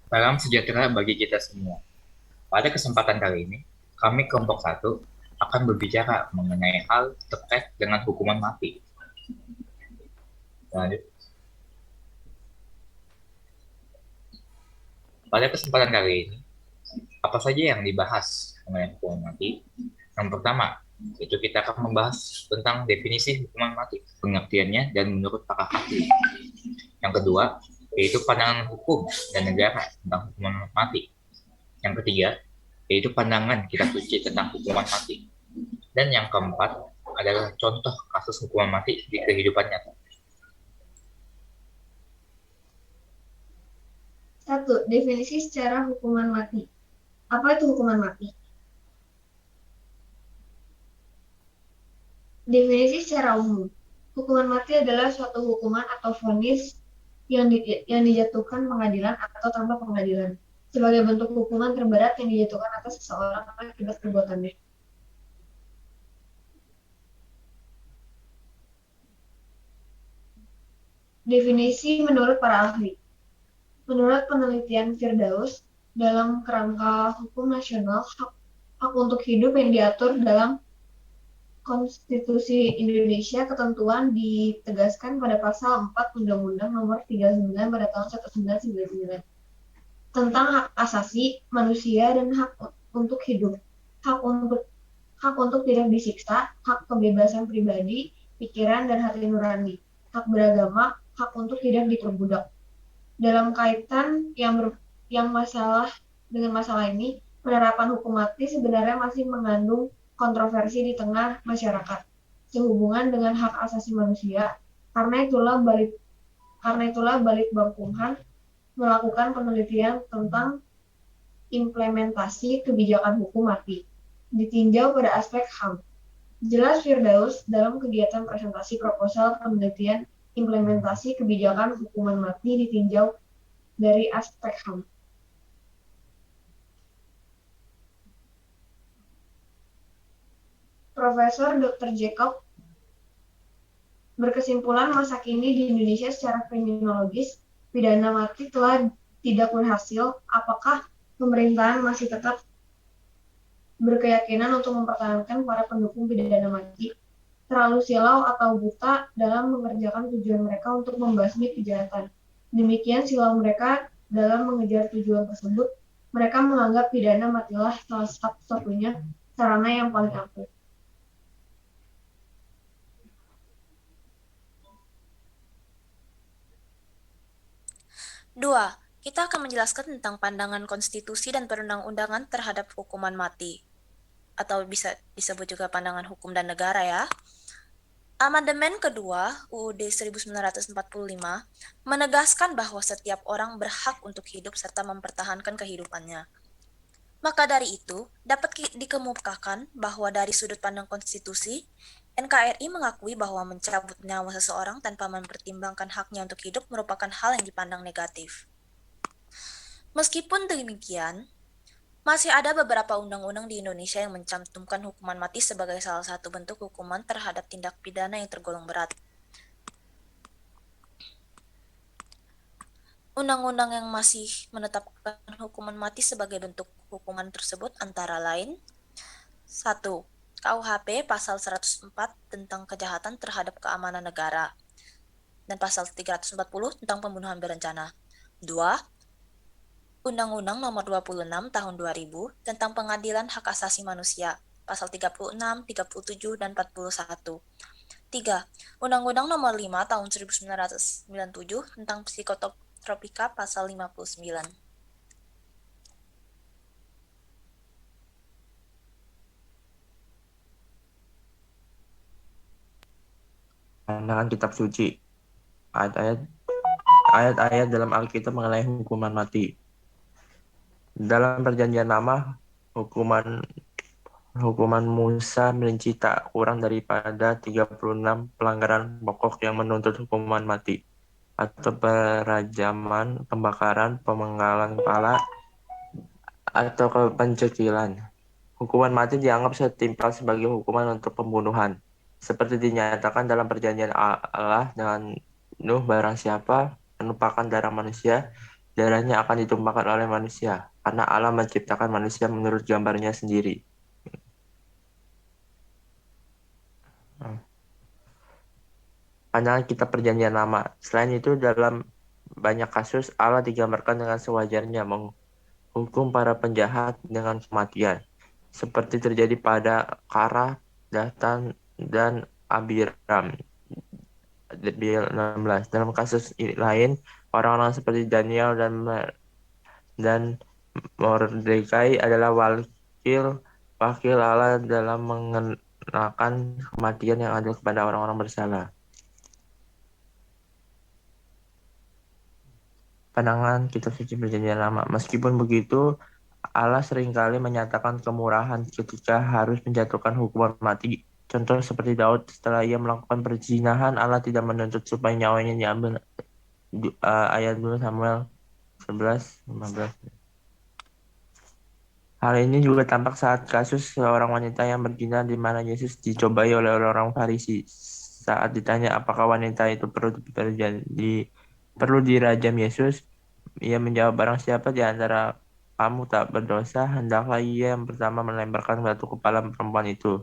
Salam sejahtera bagi kita semua. Pada kesempatan kali ini, kami kelompok satu akan berbicara mengenai hal terkait dengan hukuman mati. Lanjut. Pada kesempatan kali ini, apa saja yang dibahas mengenai hukuman mati? Yang pertama, itu kita akan membahas tentang definisi hukuman mati, pengertiannya, dan menurut para ahli. Yang kedua, yaitu pandangan hukum dan negara tentang hukuman mati. Yang ketiga, yaitu pandangan kitab suci tentang hukuman mati. Dan yang keempat adalah contoh kasus hukuman mati di kehidupan nyata. Satu, definisi secara hukuman mati. Apa itu hukuman mati? Definisi secara umum. Hukuman mati adalah suatu hukuman atau vonis yang dijatuhkan pengadilan atau tanpa pengadilan sebagai bentuk hukuman terberat yang dijatuhkan atas seseorang akibat perbuatannya. Definisi menurut para ahli. Menurut penelitian Firdaus, dalam kerangka hukum nasional, hak untuk hidup yang diatur dalam Konstitusi Indonesia, ketentuan ditegaskan pada pasal 4 Undang-Undang Nomor 39 pada tahun 1999 tentang hak asasi manusia dan hak untuk hidup, hak untuk tidak disiksa, hak kebebasan pribadi, pikiran dan hati nurani, hak beragama, hak untuk tidak diperbudak. Dalam kaitan yang masalah dengan masalah ini, penerapan hukum mati sebenarnya masih mengandung kontroversi di tengah masyarakat sehubungan dengan hak asasi manusia. Karena itulah Balitbangkumhan melakukan penelitian tentang implementasi kebijakan hukum mati, ditinjau pada aspek HAM. Jelas Firdaus dalam kegiatan presentasi proposal penelitian implementasi kebijakan hukuman mati ditinjau dari aspek HAM. Profesor Dr. Jacob berkesimpulan masa kini di Indonesia secara kriminologis, pidana mati telah tidak berhasil. Apakah pemerintahan masih tetap berkeyakinan untuk mempertahankan para pendukung pidana mati? Terlalu silau atau buta dalam mengerjakan tujuan mereka untuk membasmi kejahatan. Demikian silau mereka dalam mengejar tujuan tersebut, mereka menganggap pidana matilah salah satu-satunya sarana yang paling ampuh. Dua, kita akan menjelaskan tentang pandangan konstitusi dan perundang-undangan terhadap hukuman mati, atau bisa disebut juga pandangan hukum dan negara ya. Amandemen kedua UUD 1945 menegaskan bahwa setiap orang berhak untuk hidup serta mempertahankan kehidupannya. Maka dari itu, dapat dikemukakan bahwa dari sudut pandang konstitusi, NKRI mengakui bahwa mencabut nyawa seseorang tanpa mempertimbangkan haknya untuk hidup merupakan hal yang dipandang negatif. Meskipun demikian, masih ada beberapa undang-undang di Indonesia yang mencantumkan hukuman mati sebagai salah satu bentuk hukuman terhadap tindak pidana yang tergolong berat. Undang-undang yang masih menetapkan hukuman mati sebagai bentuk hukuman tersebut antara lain: 1. KUHP pasal 104 tentang kejahatan terhadap keamanan negara dan pasal 340 tentang pembunuhan berencana. 2. Undang-Undang Nomor 26 Tahun 2000 tentang Pengadilan Hak Asasi Manusia, pasal 36, 37, dan 41. 3. Undang-Undang Nomor 5 Tahun 1997 tentang Psikotropika, pasal 59. Pandangan kitab suci. Ayat-ayat dalam Alkitab mengenai hukuman mati. Dalam perjanjian lama, hukuman Musa merinci tak kurang daripada 36 pelanggaran pokok yang menuntut hukuman mati, atau perajaman, pembakaran, pemenggalan kepala, atau pencekilan. Hukuman mati dianggap setimpal sebagai hukuman untuk pembunuhan, seperti dinyatakan dalam perjanjian Allah dengan Nuh: barang siapa menumpahkan darah manusia, darahnya akan ditumpahkan oleh manusia, karena Allah menciptakan manusia menurut gambarnya sendiri. Pandangan Kitab Perjanjian Lama. Selain itu, dalam banyak kasus, Allah digambarkan dengan sewajarnya menghukum para penjahat dengan kematian, seperti terjadi pada Korah, Datan, dan Abiram. 16. Dalam kasus lain, orang-orang seperti Daniel dan Mordekai adalah wakil Allah dalam mengenakan kematian yang adil kepada orang-orang bersalah. Pandangan Kitab Suci Perjanjian Lama. Meskipun begitu, Allah seringkali menyatakan kemurahan ketika harus menjatuhkan hukuman mati. Contoh seperti Daud setelah ia melakukan perzinahan, Allah tidak menuntut supaya nyawanya diambil. Ayat 2 Samuel 11:15. Hal ini juga tampak saat kasus seorang wanita yang berzina di mana Yesus dicobai oleh orang Farisi. Saat ditanya apakah wanita itu perlu dirajam Yesus, ia menjawab, barang siapa di antara kamu tak berdosa, hendaklah ia yang pertama melemparkan batu kepala perempuan itu.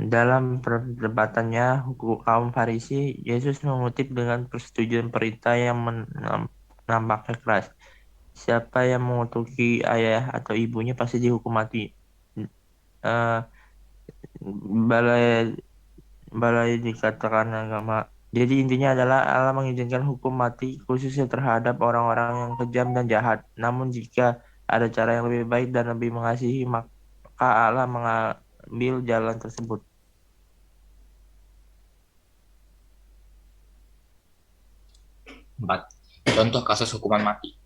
Dalam perdebatannya kaum Farisi, Yesus mengutip dengan persetujuan perintah yang nampaknya keras. Siapa yang mengutuki ayah atau ibunya pasti dihukum mati. Eh, balai balai dikatakan agama. Jadi intinya adalah Allah mengizinkan hukum mati khususnya terhadap orang-orang yang kejam dan jahat. Namun jika ada cara yang lebih baik dan lebih mengasihi, maka Allah mengambil jalan tersebut. Empat, contoh kasus hukuman mati.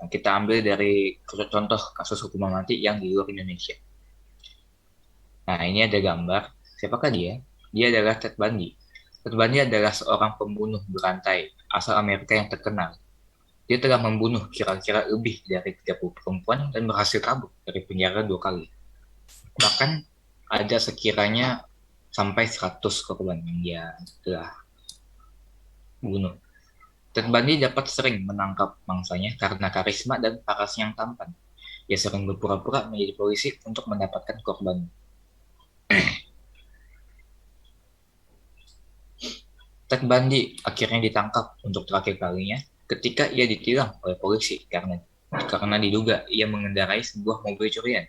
Kita ambil dari contoh kasus hukuman mati yang di luar Indonesia. Nah, ini ada gambar. Siapakah dia? Dia adalah Ted Bundy. Ted Bundy adalah seorang pembunuh berantai asal Amerika yang terkenal. Dia telah membunuh kira-kira lebih dari 30 perempuan dan berhasil kabur dari penjara 2 kali. Bahkan ada sekiranya sampai 100 korban yang dia telah bunuh. Ted Bundy dapat sering menangkap mangsanya karena karisma dan parasnya yang tampan. Ia sering berpura-pura menjadi polisi untuk mendapatkan korban. Ted Bundy akhirnya ditangkap untuk terakhir kalinya ketika ia ditilang oleh polisi karena diduga ia mengendarai sebuah mobil curian.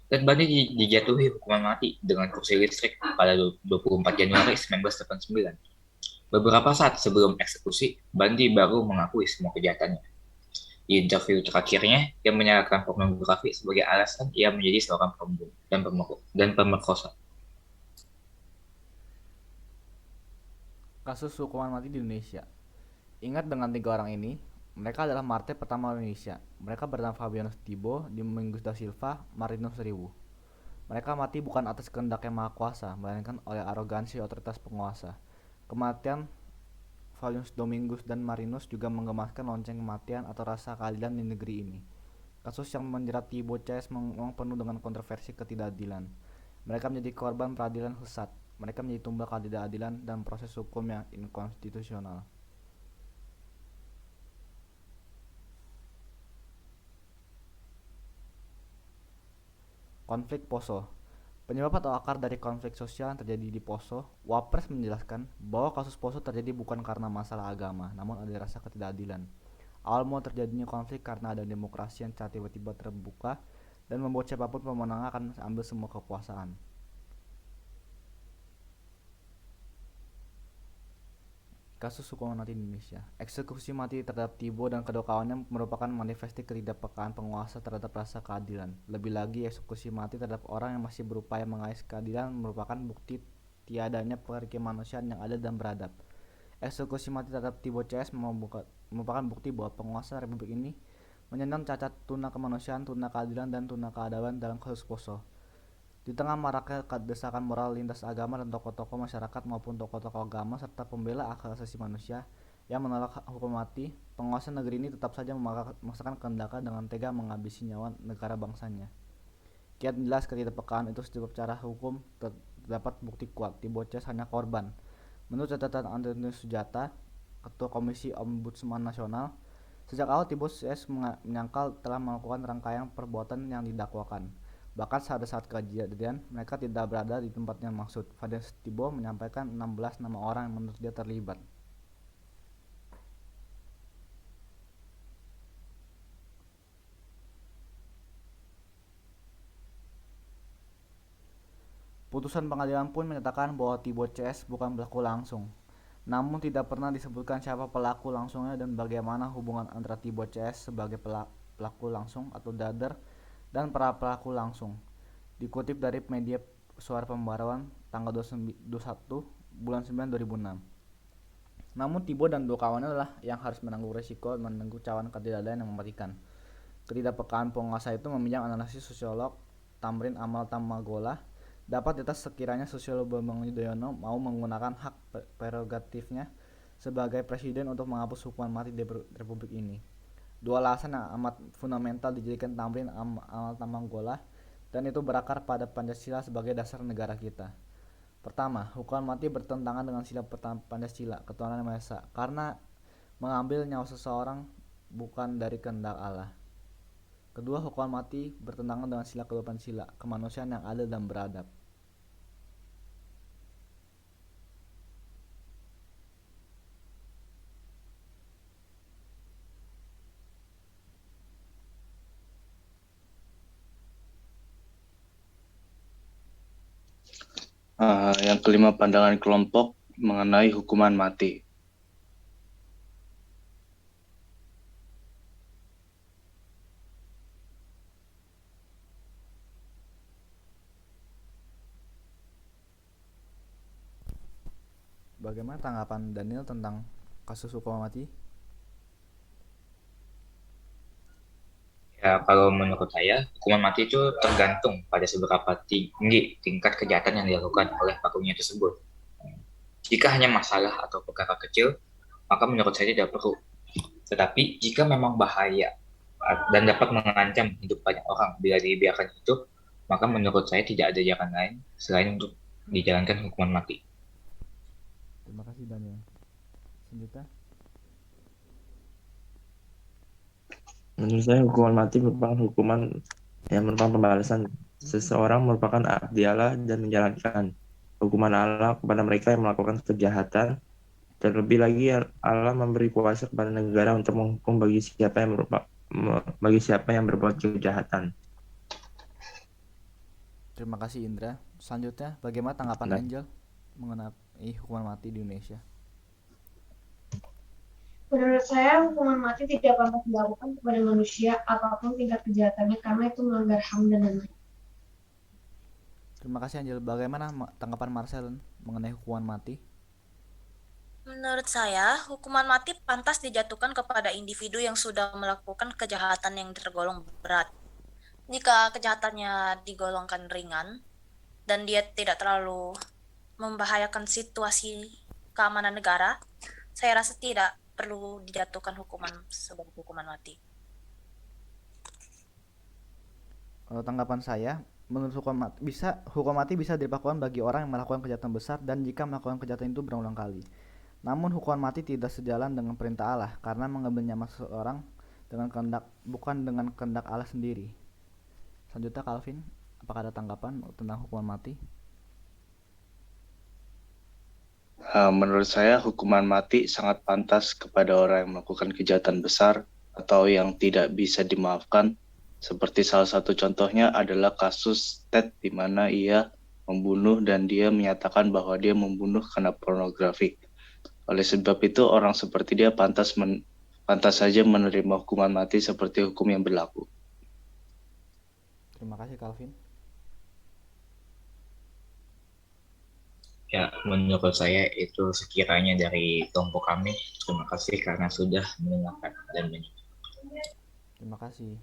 Ted Bundy dijatuhi hukuman mati dengan kursi listrik pada 24 Januari 1989. Beberapa saat sebelum eksekusi, Bundy baru mengakui semua kejahatannya. Di interview terakhirnya, ia menyalahkan pornografi sebagai alasan ia menjadi seorang pembunuh dan pemerkosa. Kasus hukuman mati di Indonesia. Ingat dengan 3 orang ini, mereka adalah martir pertama Indonesia. Mereka bernama Fabianus Thibo, Domingos da Silva, Marinus Riwu. Mereka mati bukan atas kehendak yang maha kuasa, melainkan oleh arogansi otoritas penguasa. Kematian Fabianus Domingos dan Marinus juga menggemaskan lonceng kematian atau rasa keadilan di negeri ini. Kasus yang menjerat Thibo CS memang penuh dengan kontroversi ketidakadilan. Mereka menjadi korban peradilan sesat. Mereka menjadi tumbal ketidakadilan dan proses hukum yang inkonstitusional. Konflik Poso. Penyebab atau akar dari konflik sosial yang terjadi di Poso, Wapres menjelaskan bahwa kasus Poso terjadi bukan karena masalah agama, namun ada rasa ketidakadilan. Awal mula terjadinya konflik karena ada demokrasi yang secara tiba-tiba terbuka dan membuat siapapun pemenang akan ambil semua kekuasaan. Kasus hukuman mati di Indonesia. Eksekusi mati terhadap Thibo dan kedua kawannya merupakan manifestasi ketidakpekaan penguasa terhadap rasa keadilan. Lebih lagi, eksekusi mati terhadap orang yang masih berupaya mengais keadilan merupakan bukti tiadanya kemanusiaan yang adil dan beradab. Eksekusi mati terhadap Thibo CS merupakan bukti bahwa penguasa Republik ini menyandang cacat tuna kemanusiaan, tuna keadilan, dan tuna keadaban dalam kasus Poso. Di tengah maraknya desakan moral lintas agama dan tokoh-tokoh masyarakat maupun tokoh-tokoh agama serta pembela hak asasi manusia yang menolak hukum mati, penguasa negeri ini tetap saja memaksakan kehendaknya dengan tega menghabisi nyawa negara bangsanya. Kian jelas ketidakpekaan itu sebab secara hukum terdapat bukti kuat. Tibo CS hanya korban. Menurut catatan Antonius Sujata, Ketua Komisi Ombudsman Nasional, sejak awal Tibo CS menyangkal telah melakukan rangkaian perbuatan yang didakwakan. Bahkan pada saat kejadian, mereka tidak berada di tempat yang maksud. Fadil Tibo menyampaikan 16 nama orang yang menurut dia terlibat. Putusan pengadilan pun menyatakan bahwa Tibo CS bukan pelaku langsung. Namun tidak pernah disebutkan siapa pelaku langsungnya dan bagaimana hubungan antara Tibo CS sebagai pelaku langsung atau dader dan para pelaku langsung. Dikutip dari media Suara Pembaruan tanggal 21 bulan 9 2006. Namun Tibo dan dua kawannya adalah yang harus menanggung resiko menanggung cawan ketidakadilan yang mematikan. Ketidakpekaan penguasa itu meminjam analisis sosiolog Tamrin Amal Tamagola. Dapat atas sekiranya sosiolog Bambang Yudhoyono mau menggunakan hak prerogatifnya sebagai presiden untuk menghapus hukuman mati di Republik ini. Dua alasan yang amat fundamental dijadikan Tamrin Amal Tamagola, dan itu berakar pada Pancasila sebagai dasar negara kita. Pertama, hukuman mati bertentangan dengan sila Pancasila, ketuhanan yang Maha Esa, karena mengambil nyawa seseorang bukan dari kehendak Allah. Kedua, hukuman mati bertentangan dengan sila kedua Pancasila, kemanusiaan yang adil dan beradab. Yang kelima, pandangan kelompok mengenai hukuman mati. Bagaimana tanggapan Daniel tentang kasus hukuman mati? Ya, kalau menurut saya, hukuman mati itu tergantung pada seberapa tinggi tingkat kejahatan yang dilakukan oleh pelakunya tersebut. Jika hanya masalah atau perkara kecil, maka menurut saya tidak perlu. Tetapi jika memang bahaya dan dapat mengancam hidup banyak orang bila dibiarkan hidup, maka menurut saya tidak ada jalan lain selain untuk dijalankan hukuman mati. Terima kasih Daniel. Selanjutnya, Menurut saya hukuman mati merupakan hukuman yang merupakan pembalasan. Seseorang merupakan abdi Allah dan menjalankan hukuman Allah kepada mereka yang melakukan kejahatan. Terlebih lagi Allah memberi kuasa kepada negara untuk menghukum bagi siapa yang berbuat kejahatan. terima kasih Indra. Selanjutnya, bagaimana tanggapan Nah. Angel mengenai hukuman mati di Indonesia? Menurut saya, hukuman mati tidak pantas dilakukan kepada manusia apapun tingkat kejahatannya karena itu melanggar HAM dan lain-lain. Terima kasih Angel. Bagaimana tanggapan Marcel mengenai hukuman mati? Menurut saya, hukuman mati pantas dijatuhkan kepada individu yang sudah melakukan kejahatan yang tergolong berat. Jika kejahatannya digolongkan ringan dan dia tidak terlalu membahayakan situasi keamanan negara, saya rasa tidak perlu dijatuhkan hukuman sebagai hukuman mati. Tanggapan saya, menurut hukuman mati bisa dilakukan bagi orang yang melakukan kejahatan besar dan jika melakukan kejahatan itu berulang kali. Namun hukuman mati tidak sejalan dengan perintah Allah karena mengambil nyawa seseorang bukan dengan kehendak Allah sendiri. Selanjutnya Calvin, apakah ada tanggapan tentang hukuman mati? Menurut saya hukuman mati sangat pantas kepada orang yang melakukan kejahatan besar atau yang tidak bisa dimaafkan. Seperti salah satu contohnya adalah kasus Ted di mana ia membunuh dan dia menyatakan bahwa dia membunuh karena pornografi. Oleh sebab itu orang seperti dia pantas saja menerima hukuman mati seperti hukum yang berlaku. Terima kasih Calvin. Ya, menurut saya itu sekiranya dari kelompok kami. Terima kasih karena sudah mendengarkan dan menyimak. Terima kasih.